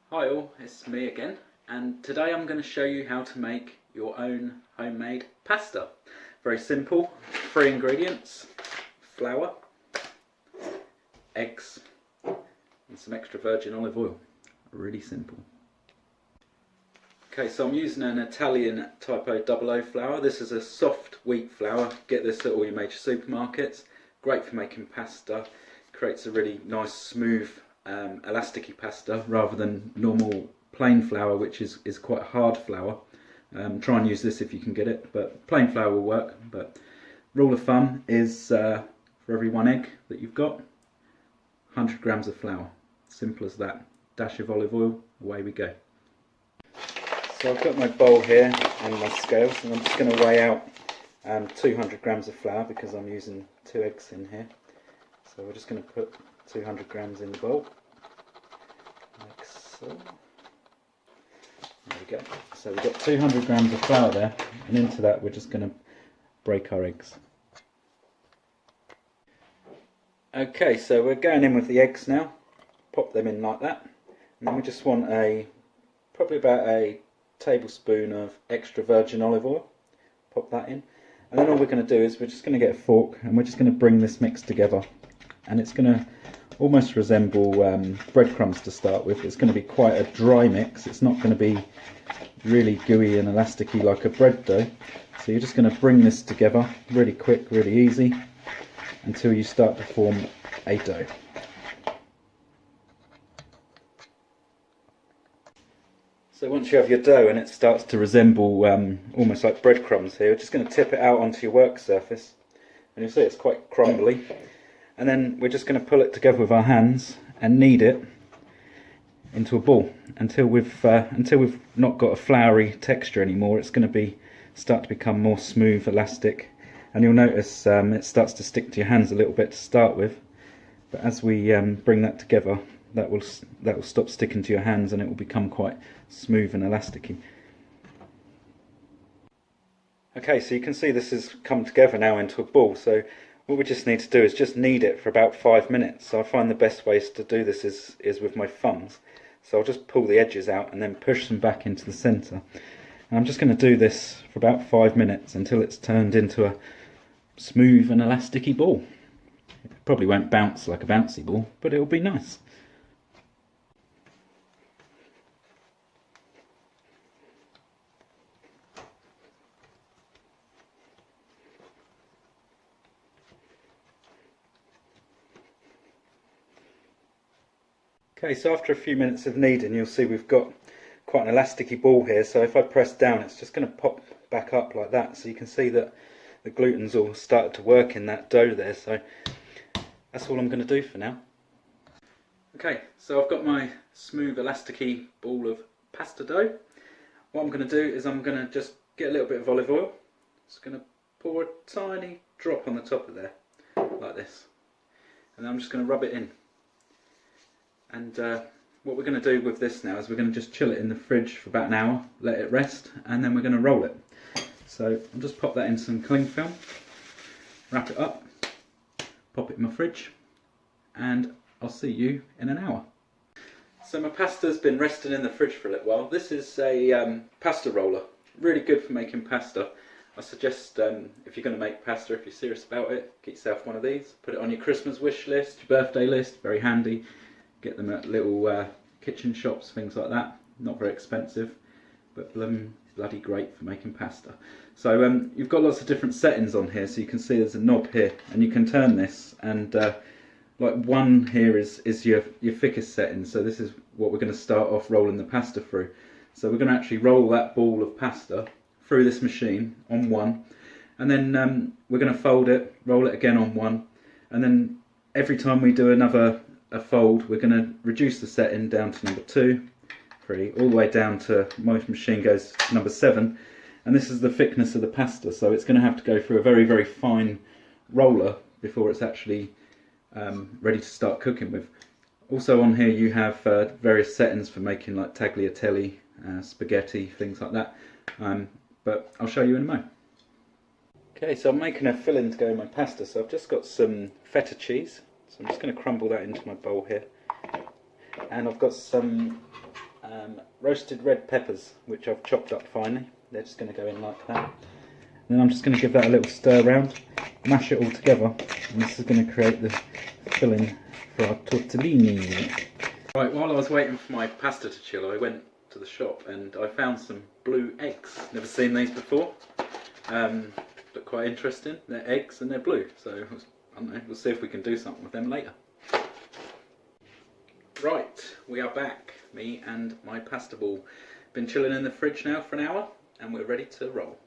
Hi all, it's me again, and today I'm going to show you how to make your own homemade pasta. Very simple, 3 ingredients: flour, eggs and some extra virgin olive oil. Really simple. Okay, so I'm using an Italian Typo 00 flour. This is a soft wheat flour. Get this at all your major supermarkets. Great for making pasta. Creates a really nice, smooth, elasticy pasta rather than normal plain flour, which is quite hard flour. Try and use this if you can get it, but plain flour will work. But rule of thumb is for every 1 egg that you've got, 100 grams of flour. Simple as that. Dash of olive oil, away we go. So I've got my bowl here and my scales, and I'm just going to weigh out 200 grams of flour because I'm using 2 eggs in here. So we're just going to put 200 grams in the bowl, like so. There we go. So we've got 200 grams of flour there, and into that we're just going to break our eggs. Okay, so we're going in with the eggs now. Pop them in like that, and then we just want probably about a tablespoon of extra virgin olive oil. Pop that in, and then all we're going to do is we're just going to get a fork and we're just going to bring this mix together, and it's going to almost resemble breadcrumbs to start with. It's going to be quite a dry mix. It's not going to be really gooey and elasticy like a bread dough. So you're just going to bring this together really quick, really easy, until you start to form a dough. So once you have your dough and it starts to resemble almost like breadcrumbs here, we're just going to tip it out onto your work surface, and you'll see it's quite crumbly. And then we're just going to pull it together with our hands and knead it into a ball until we've not got a floury texture anymore. It's going to start to become more smooth, elastic, and you'll notice it starts to stick to your hands a little bit to start with. But as we bring that together, that will stop sticking to your hands, and it will become quite smooth and elasticy. Okay, so you can see this has come together now into a ball. So what we just need to do is just knead it for about 5 minutes. So I find the best ways to do this is with my thumbs. So I'll just pull the edges out and then push them back into the centre. And I'm just going to do this for about 5 minutes until it's turned into a smooth and elasticy ball. It probably won't bounce like a bouncy ball, but it'll be nice. Okay, so after a few minutes of kneading, you'll see we've got quite an elasticy ball here. So if I press down, it's just going to pop back up like that. So you can see that the gluten's all started to work in that dough there. So that's all I'm going to do for now. Okay, so I've got my smooth elasticy ball of pasta dough. What I'm going to do is I'm going to just get a little bit of olive oil. Just going to pour a tiny drop on the top of there, like this. And then I'm just going to rub it in. And what we're going to do with this now is we're going to just chill it in the fridge for about an hour, let it rest, and then we're going to roll it. So I'll just pop that in some cling film, wrap it up, pop it in my fridge, and I'll see you in an hour. So my pasta's been resting in the fridge for a little while. This is a pasta roller, really good for making pasta. I suggest if you're going to make pasta, if you're serious about it, get yourself one of these. Put it on your Christmas wish list, your birthday list, very handy. Get them at little kitchen shops, things like that. Not very expensive, but bloody great for making pasta. So you've got lots of different settings on here. So you can see there's a knob here, and you can turn this. And like one here is your thickest setting. So this is what we're going to start off rolling the pasta through. So we're going to actually roll that ball of pasta through this machine on one, and then we're going to fold it, roll it again on one, and then every time we do a fold, we're going to reduce the setting down to number 2, 3, all the way down to, my machine goes to number 7, and this is the thickness of the pasta, so it's going to have to go through a very, very fine roller before it's actually ready to start cooking with. Also on here you have various settings for making like tagliatelle, spaghetti, things like that, but I'll show you in a moment. Okay, so I'm making a filling to go in my pasta, so I've just got some feta cheese. So I'm just going to crumble that into my bowl here, and I've got some roasted red peppers, which I've chopped up finely. They're just going to go in like that. And then I'm just going to give that a little stir around, mash it all together, and this is going to create the filling for our tortellini. Right, while I was waiting for my pasta to chill, I went to the shop and I found some blue eggs. Never seen these before. Look quite interesting. They're eggs and they're blue, so I don't know, we'll see if we can do something with them later. Right, we are back, me and my pasta ball. Been chilling in the fridge now for an hour and we're ready to roll.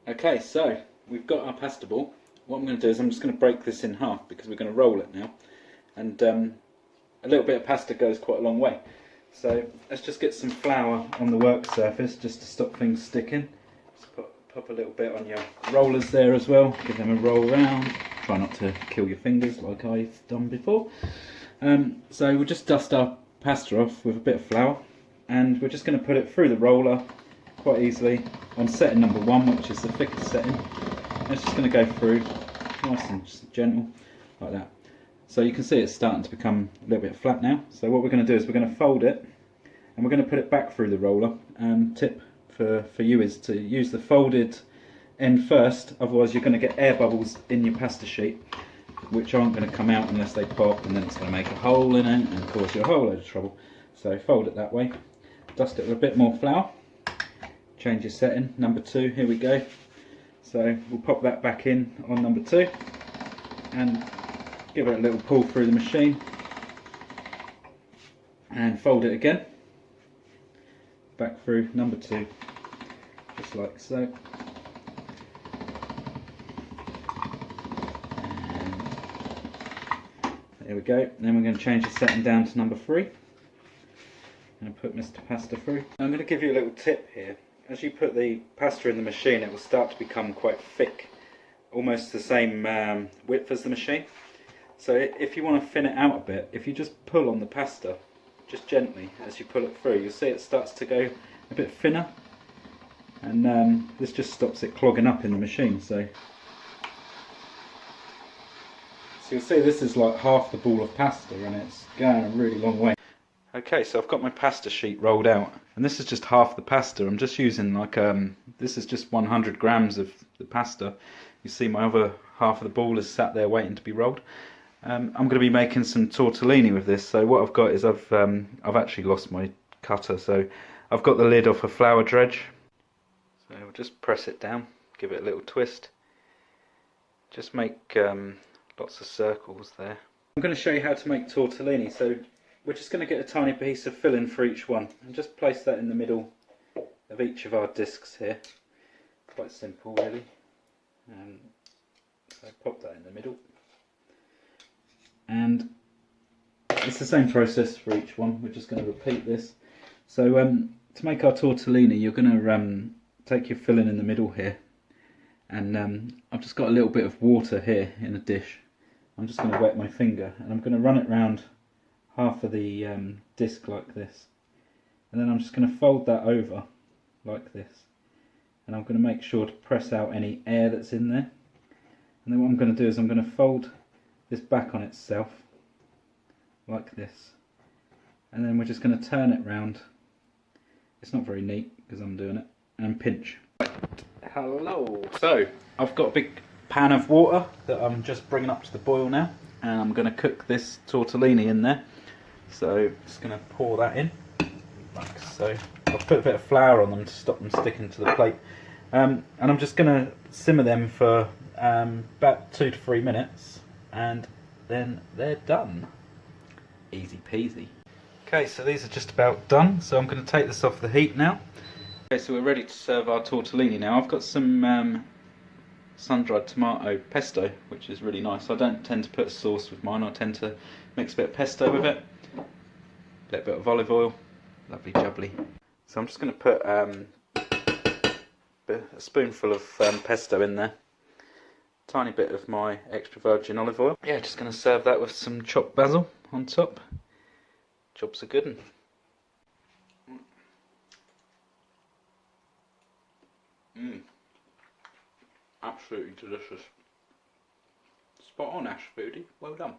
Okay, so we've got our pasta ball. What I'm going to do is I'm just going to break this in half because we're going to roll it now. And a little bit of pasta goes quite a long way. So let's just get some flour on the work surface just to stop things sticking. Just pop a little bit on your rollers there as well. Give them a roll round. Try not to kill your fingers like I've done before. So we'll just dust our pasta off with a bit of flour. And we're just going to put it through the roller quite easily on setting number 1, which is the thickest setting. It's just going to go through nice and gentle like that. So you can see it's starting to become a little bit flat now. So what we're going to do is we're going to fold it and we're going to put it back through the roller. Tip for you is to use the folded end first, otherwise you're going to get air bubbles in your pasta sheet which aren't going to come out unless they pop, and then it's going to make a hole in it and cause you a whole load of trouble. So fold it that way, dust it with a bit more flour, change your setting, number 2, here we go. So we'll pop that back in on number 2 and give it a little pull through the machine and fold it again back through number 2, just like so. And there we go. Then we're going to change the setting down to number 3 and put Mr. Pasta through. I'm going to give you a little tip here. As you put the pasta in the machine, it will start to become quite thick, almost the same width as the machine. So if you want to thin it out a bit, if you just pull on the pasta, just gently as you pull it through, you'll see it starts to go a bit thinner, and this just stops it clogging up in the machine. So you'll see this is like half the ball of pasta and it's going a really long way. Okay, so I've got my pasta sheet rolled out, and this is just half the pasta. I'm just using like, this is just 100 grams of the pasta. You see my other half of the ball is sat there waiting to be rolled. I'm going to be making some tortellini with this. So what I've got is I've actually lost my cutter, so I've got the lid off a flour dredge. So we'll just press it down, give it a little twist. Just make lots of circles there. I'm going to show you how to make tortellini. So we're just going to get a tiny piece of filling for each one and just place that in the middle of each of our discs here. Quite simple really. So pop that in the middle. And it's the same process for each one. We're just going to repeat this. So to make our tortellini, you're going to take your filling in the middle here. And I've just got a little bit of water here in a dish. I'm just going to wet my finger and I'm going to run it round half of the disc like this, and then I'm just going to fold that over like this, and I'm going to make sure to press out any air that's in there. And then what I'm going to do is I'm going to fold this back on itself like this, and then we're just going to turn it round. It's not very neat because I'm doing it, and pinch. Hello. So I've got a big pan of water that I'm just bringing up to the boil now, and I'm going to cook this tortellini in there. So just going to pour that in like so. I've put a bit of flour on them to stop them sticking to the plate, and I'm just going to simmer them for about 2 to 3 minutes, and then they're done. Easy peasy. Okay, so these are just about done, so I'm going to take this off the heat now. Okay, so we're ready to serve our tortellini now. I've got some sun-dried tomato pesto, which is really nice. I don't tend to put a sauce with mine, I tend to mix a bit of pesto with it. A little bit of olive oil, lovely jubbly. So I'm just going to put a spoonful of pesto in there. Tiny bit of my extra virgin olive oil. Yeah, just going to serve that with some chopped basil on top. Job's a good one. Absolutely delicious. Spot on, Ash Foodie. Well done.